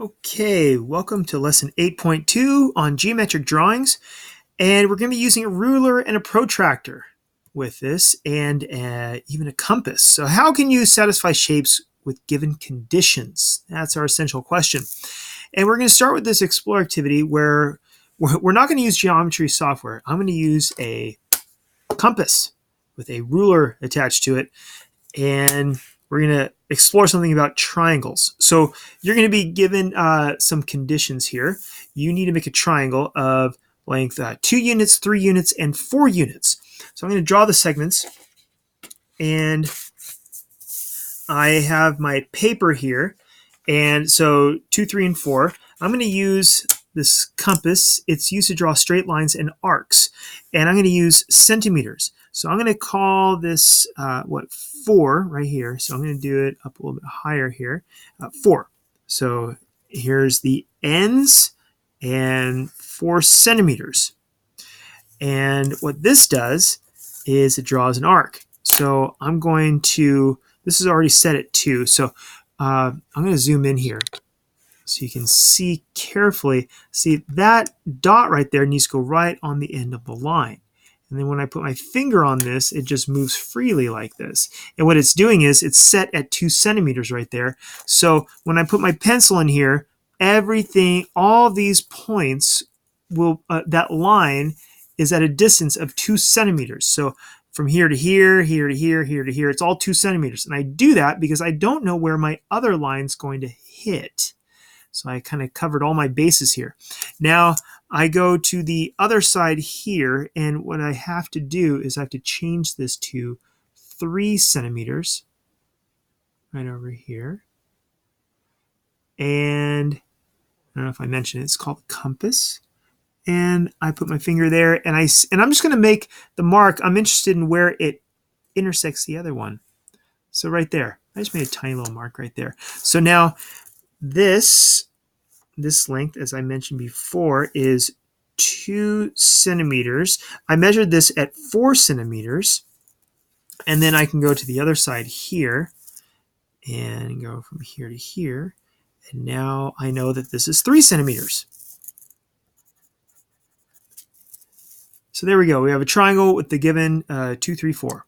Okay, welcome to lesson 8.2 on geometric drawings. And we're going to be using a ruler and a protractor with this and even a compass. So how can you satisfy shapes with given conditions? That's our essential question. And we're going to start with this explore activity where we're not going to use geometry software. I'm going to use a compass with a ruler attached to it. And we're going to explore something about triangles. So you're going to be given some conditions here. You need to make a triangle of length 2 units, 3 units, and 4 units. So I'm going to draw the segments, and I have my paper here. And so 2, 3, and 4. I'm going to use this compass. It's used to draw straight lines and arcs. And I'm going to use centimeters. So I'm going to call this, 4 right here. So I'm going to do it up a little bit higher here. 4. So here's the ends and 4 centimeters. And what this does is it draws an arc. So I'm going to, this is already set at 2. So I'm going to zoom in here so you can see carefully. See, that dot right there needs to go right on the end of the line. And then when I put my finger on this, it just moves freely like this. And what it's doing is it's set at 2 centimeters right there. So when I put my pencil in here, everything, all of these points will, that line is at a distance of 2 centimeters. So from here to here, here to here, here to here, it's all 2 centimeters. And I do that because I don't know where my other line's going to hit. So I kind of covered all my bases here. Now I go to the other side here, and what I have to do is I have to change this to 3 centimeters right over here. And I don't know if I mentioned it, it's called compass. And I put my finger there, and I'm just going to make the mark. I'm interested in where it intersects the other one. So right there, I just made a tiny little mark right there. So now this length, as I mentioned before, is 2 centimeters. I measured this at 4 centimeters, and then I can go to the other side here and go from here to here. And now I know that this is 3 centimeters. So there we go. We have a triangle with the given 2, 3, 4.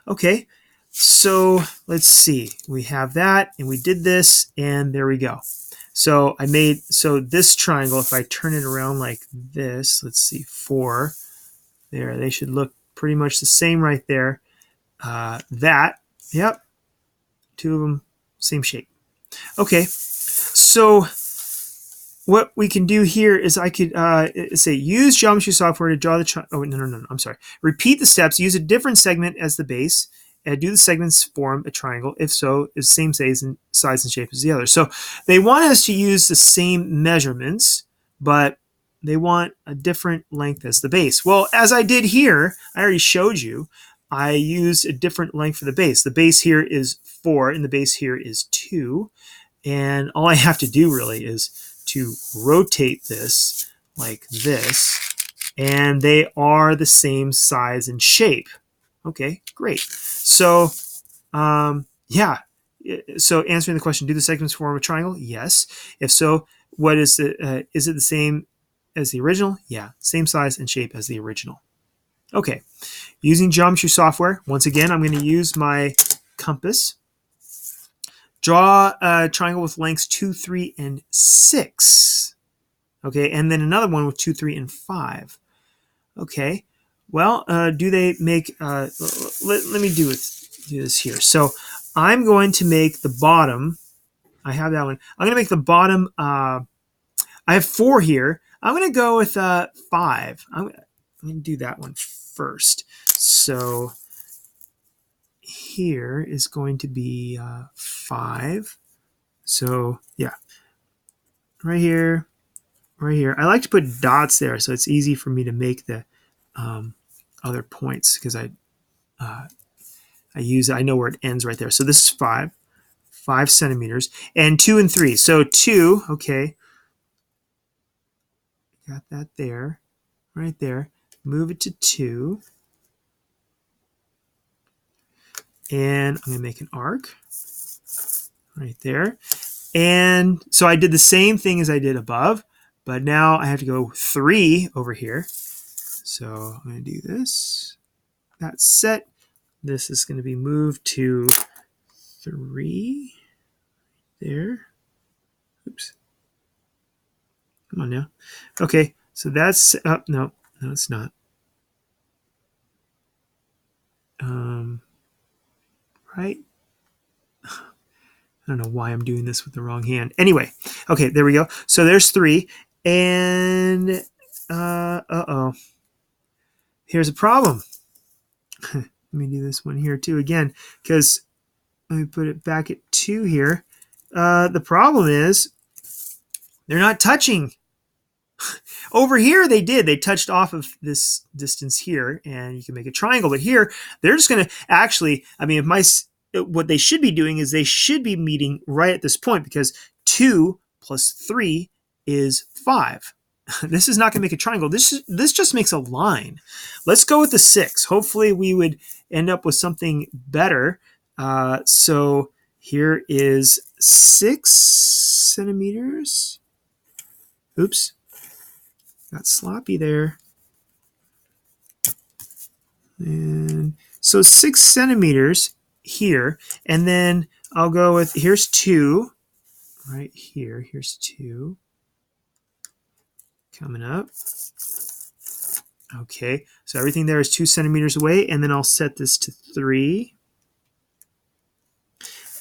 Okay, so let's see. We have that, and we did this, and there we go. So I made, so this triangle, if I turn it around like this, let's see, 4, there, they should look pretty much the same right there. That, yep, 2 of them, same shape. Okay, so what we can do here is I could say use geometry software to draw the triangle. Oh, no, I'm sorry. Repeat the steps, use a different segment as the base, and do the segments form a triangle. If so, it's the same size and shape as the other. So they want us to use the same measurements, but they want a different length as the base. Well, as I did here, I already showed you, I used a different length for the base. The base here is 4, and the base here is 2. And all I have to do really is to rotate this like this, and they are the same size and shape. Okay, great. So, yeah. So answering the question, do the segments form a triangle? Yes. If so, what is the, is it the same as the original? Yeah, same size and shape as the original. Okay, using geometry software, once again, I'm going to use my compass. Draw a triangle with lengths 2, 3, and 6. Okay, and then another one with 2, 3, and 5. Okay, well, do they make, let me do this here. So I'm going to make the bottom, I have that one. I'm going to make the bottom, I have 4 here. I'm going to go with 5. I'm going to do that one first. So here is going to be 5. So yeah, right here, right here. I like to put dots there so it's easy for me to make the other points because I know where it ends right there. So this is 5 centimeters, and 2 and 3. So 2, okay, got that there, right there. Move it to 2, and I'm gonna make an arc right there. And so I did the same thing as I did above, but now I have to go 3 over here. So I'm going to do this. That's set. This is going to be moved to 3 there. Oops. Come on now. Okay, so that's up. No, it's not. Right? I don't know why I'm doing this with the wrong hand. Anyway, okay, there we go. So there's 3. And, uh-oh. Here's a problem. Let me do this one here too again, because let me put it back at 2 here. The problem is they're not touching. Over here they did. They touched off of this distance here, and you can make a triangle. But here, they're just going to actually, I mean, what they should be doing is they should be meeting right at this point, because 2 plus 3 is 5. This is not going to make a triangle. This just makes a line. Let's go with the 6. Hopefully we would end up with something better. So here is 6 centimeters. Oops. Got sloppy there. And so 6 centimeters here. And then I'll go with, here's 2. Right here. Here's 2. Coming up. Okay, so everything there is 2 centimeters away, and then I'll set this to 3.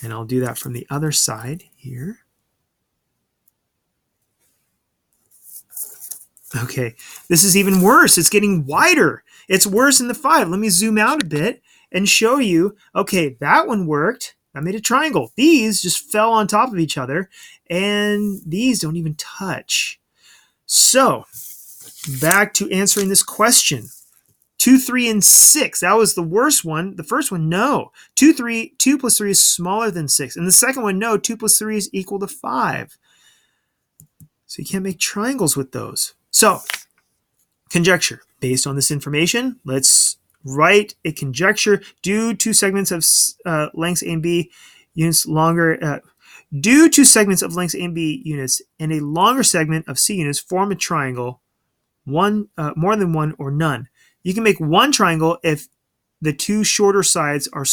And I'll do that from the other side here. Okay, this is even worse. It's getting wider. It's worse than the 5. Let me zoom out a bit and show you. Okay, that one worked. I made a triangle. These just fell on top of each other, and these don't even touch. So, back to answering this question. 2, 3, and 6. That was the worst one. The first one, no. 2 plus 3 is smaller than 6. And the second one, no. 2 plus 3 is equal to 5. So you can't make triangles with those. So, conjecture. Based on this information, let's write a conjecture. Do 2 segments of lengths A and B units longer. Do 2 segments of lengths A and B units and a longer segment of C units form a triangle. More than one or none. You can make one triangle if the 2 shorter sides are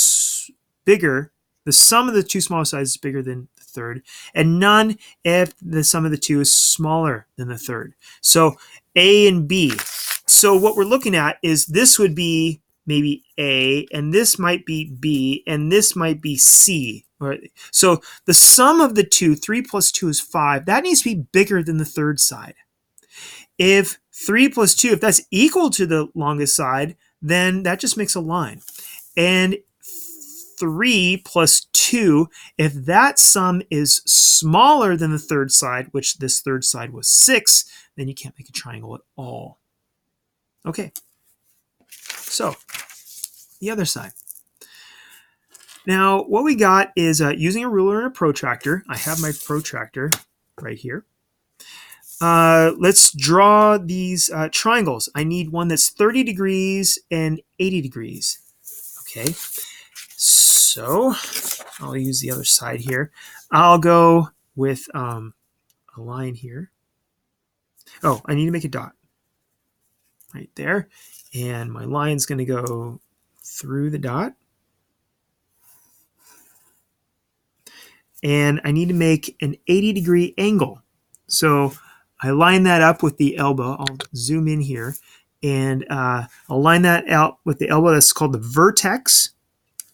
bigger. The sum of the 2 smaller sides is bigger than the third, and none if the sum of the 2 is smaller than the third. So A and B. So what we're looking at is this would be maybe A, and this might be B, and this might be C. Right? So the sum of the 2, 3 plus 2 is 5. That needs to be bigger than the third side. If 3 plus 2, if that's equal to the longest side, then that just makes a line. And 3 plus 2, if that sum is smaller than the third side, which this third side was 6, then you can't make a triangle at all. Okay, so the other side. Now, what we got is using a ruler and a protractor. I have my protractor right here. Let's draw these triangles. I need one that's 30 degrees and 80 degrees. Okay, so I'll use the other side here. I'll go with a line here. Oh, I need to make a dot right there. And my line's going to go through the dot. And I need to make an 80-degree angle. So I line that up with the elbow. I'll zoom in here. And I'll line that out with the elbow. That's called the vertex.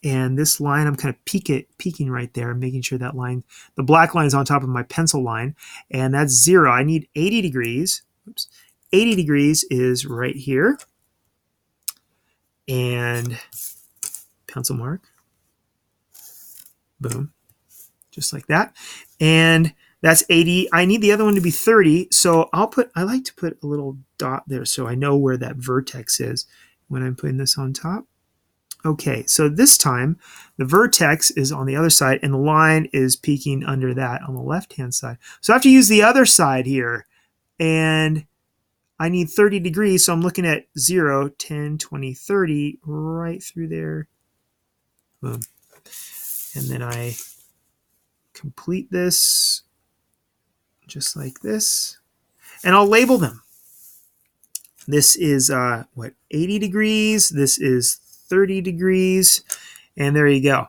And this line, I'm kind of peeking right there, making sure that line, the black line is on top of my pencil line. And that's 0. I need 80 degrees. Oops. 80 degrees is right here. And pencil mark. Boom. Just like that. And that's 80. I need the other one to be 30. So I like to put a little dot there so I know where that vertex is when I'm putting this on top. Okay, so this time the vertex is on the other side and the line is peeking under that on the left-hand side. So I have to use the other side here. And I need 30 degrees, so I'm looking at 0, 10, 20, 30 right through there. Boom. And then I complete this just like this. And I'll label them. This is, 80 degrees. This is 30 degrees. And there you go.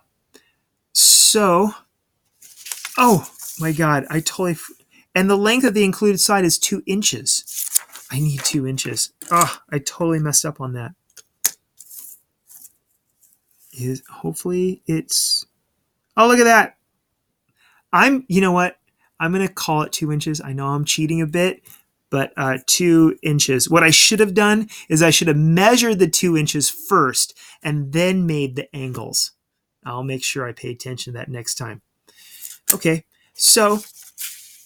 So, oh my God, and the length of the included side is 2 inches. I need 2 inches. Oh, I totally messed up on that. Hopefully it's, oh, look at that. You know what? I'm going to call it 2 inches. I know I'm cheating a bit, but 2 inches. What I should have done is I should have measured the 2 inches first and then made the angles. I'll make sure I pay attention to that next time. Okay, so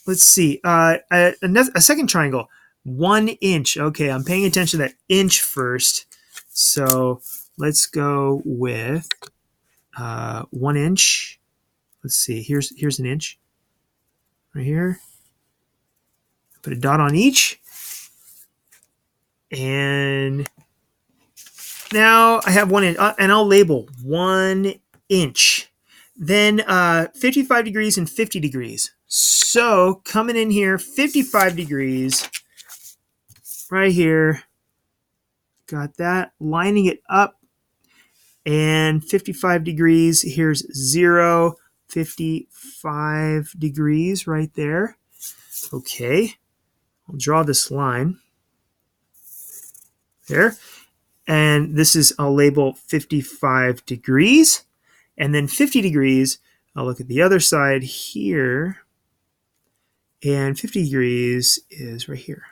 let's see. A second triangle, 1 inch. Okay, I'm paying attention to that inch first. So let's go with 1 inch. Let's see. Here's an inch right here. Put a dot on each. And now I have 1 inch, and I'll label 1 inch. Then 55 degrees and 50 degrees. So coming in here, 55 degrees right here. Got that. Lining it up. And 55 degrees. Here's 0, 55 degrees right there. Okay. I'll draw this line there. And this is, I'll label 55 degrees. And then 50 degrees, I'll look at the other side here. And 50 degrees is right here.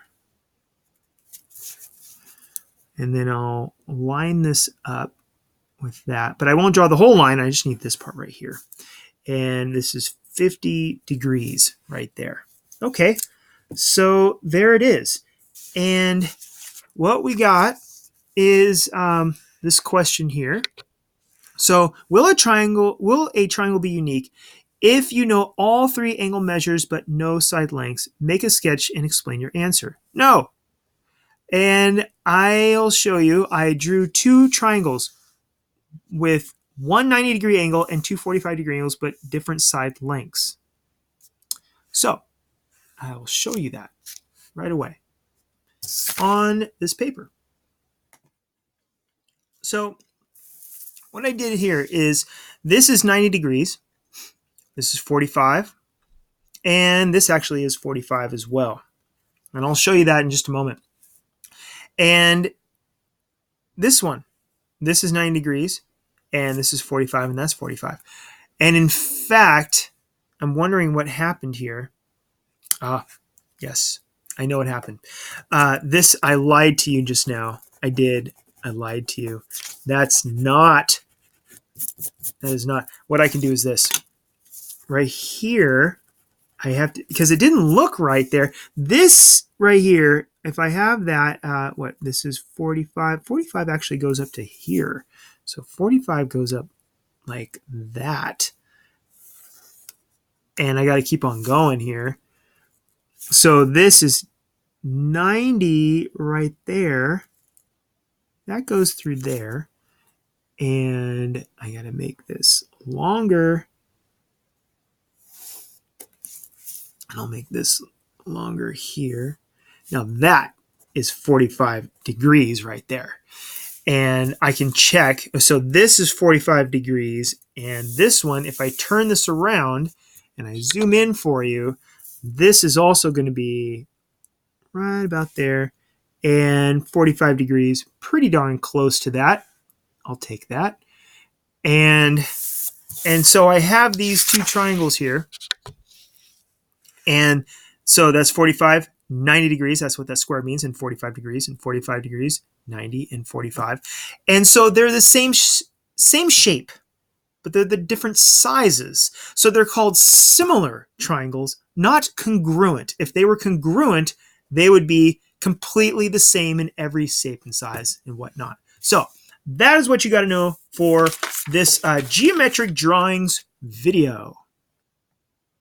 And then I'll line this up with that. But I won't draw the whole line. I just need this part right here. And this is 50 degrees right there. Okay, so there it is. And what we got is this question here. So will a triangle be unique if you know all 3 angle measures but no side lengths? Make a sketch and explain your answer. No. And I'll show you. I drew 2 triangles with one 90-degree angle and 2 45-degree angles, but different side lengths. So I will show you that right away on this paper. So what I did here is, this is 90 degrees, this is 45, and this actually is 45 as well. And I'll show you that in just a moment. And this one, this is 90 degrees, and this is 45, and that's 45. And in fact, I'm wondering what happened here. Yes, I know what happened. I lied to you just now. I did. I lied to you. That is not. What I can do is this. Right here, I have to, because it didn't look right there. This right here, if I have that, this is 45. 45 actually goes up to here. So 45 goes up like that. And I got to keep on going here. So this is 90 right there. That goes through there. And I got to make this longer. And I'll make this longer here. Now that is 45 degrees right there. And I can check. So this is 45 degrees. And this one, if I turn this around and I zoom in for you, this is also going to be right about there. And 45 degrees, pretty darn close to that. I'll take that. And so I have these 2 triangles here. And so that's 45, 90 degrees. That's what that square means. And 45 degrees and 45 degrees, 90 and 45. And so they're the same shape, but they're the different sizes. So they're called similar triangles, not congruent. If they were congruent, they would be completely the same in every shape and size and whatnot. So that is what you got to know for this geometric drawings video.